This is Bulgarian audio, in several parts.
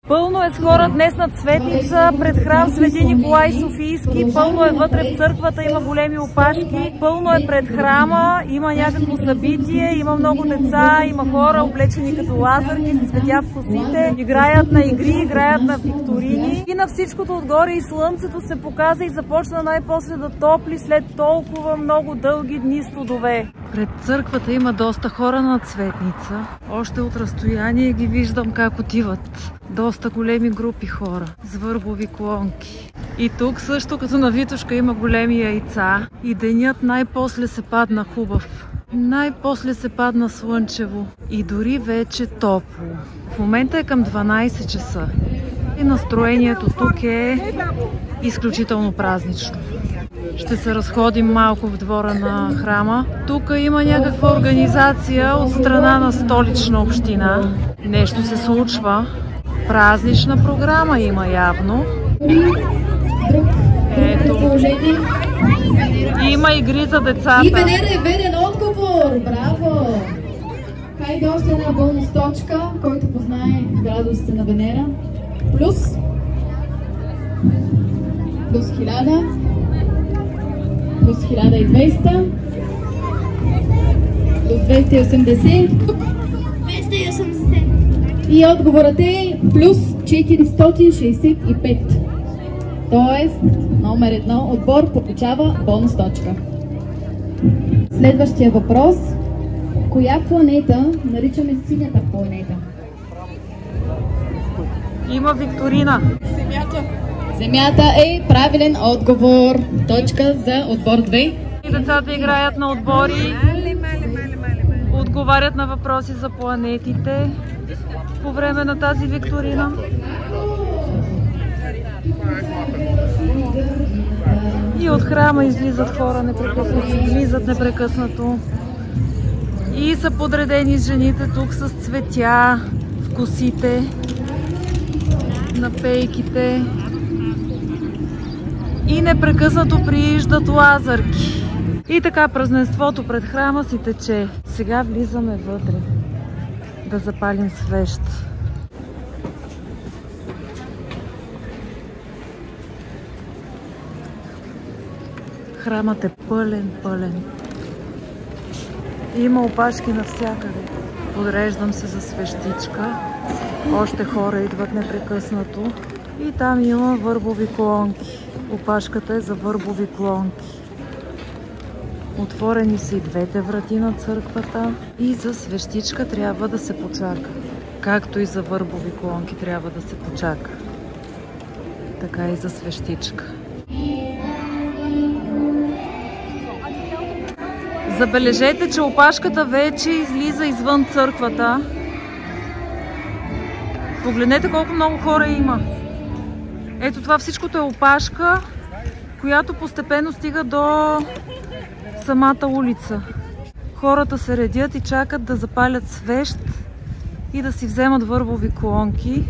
Пълно е с хора днес на Цветница, пред храм Свети Николай Софийски, пълно е вътре в църквата, има големи опашки, пълно е пред храма, има някакво събитие, има много деца, има хора облечени като лазарки, с цветя в косите, играят на игри, играят на викторини и на всичкото отгоре и слънцето се показа и започна най-после да топли след толкова много дълги дни студове. Пред църквата има доста хора на Цветница, още от разстояние ги виждам как отиват. Доста големи групи хора с върбови клонки. И тук също като на Витошка има големи яйца. И денят най-после се падна хубав. Най-после се падна слънчево. И дори вече топло. В момента е към 12 часа. И настроението тук е изключително празнично. Ще се разходим малко в двора на храма. Тук има някаква организация от страна на Столична община. Нещо се случва. Празнична програма има явно. Ето. Има игри за децата. И Венера е верен отговор! Браво! Хайде още една бонус точка, който познае градусите на Венера. Плюс 1000, плюс 1200, плюс 280. 280. И отговорът е плюс 465. Тоест, номер 1 отбор получава бонус точка. Следващия въпрос. Коя планета наричаме синята планета? Има викторина. Земята. Земята е правилен отговор. Точка за отбор 2. И децата играят на отбори. Отговарят на въпроси за планетите по време на тази викторина. И от храма излизат хора непрекъснато, излизат непрекъснато. И са подредени жените тук с цветя в косите, на пейките. И непрекъснато прииждат лазарки. И така празненството пред храма си тече. Сега влизаме вътре да запалим свещ. Храмът е пълен. Има опашки навсякъде. Подреждам се за свещичка. Още хора идват непрекъснато. И там има върбови клонки. Опашката е за върбови клонки. Отворени са и двете врати на църквата. И за свещичка трябва да се почака. Както и за върбови клонки трябва да се почака. Така и за свещичка. Забележете, че опашката вече излиза извън църквата. Погледнете колко много хора има. Ето това всичкото е опашка, която постепенно стига до самата улица. Хората се редят и чакат да запалят свещ и да си вземат върбови клонки.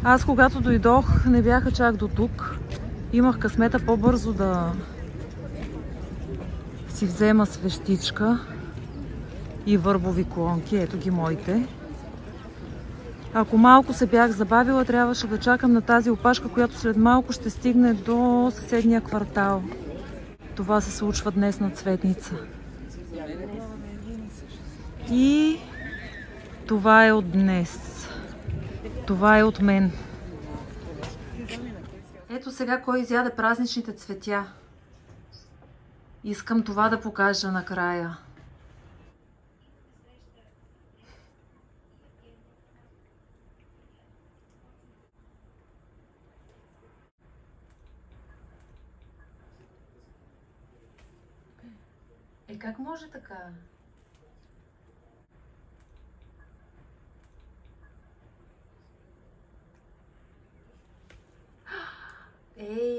Аз когато дойдох не бяха чак до тук. Имах късмета по-бързо да си взема свещичка и върбови клонки. Ето ги моите. Ако малко се бях забавила, трябваше да чакам на тази опашка, която след малко ще стигне до съседния квартал. Това се случва днес на Цветница. И това е от днес. Това е от мен. Ето сега кой изяде празничните цветя. Искам това да покажа накрая. Как може така? Ей!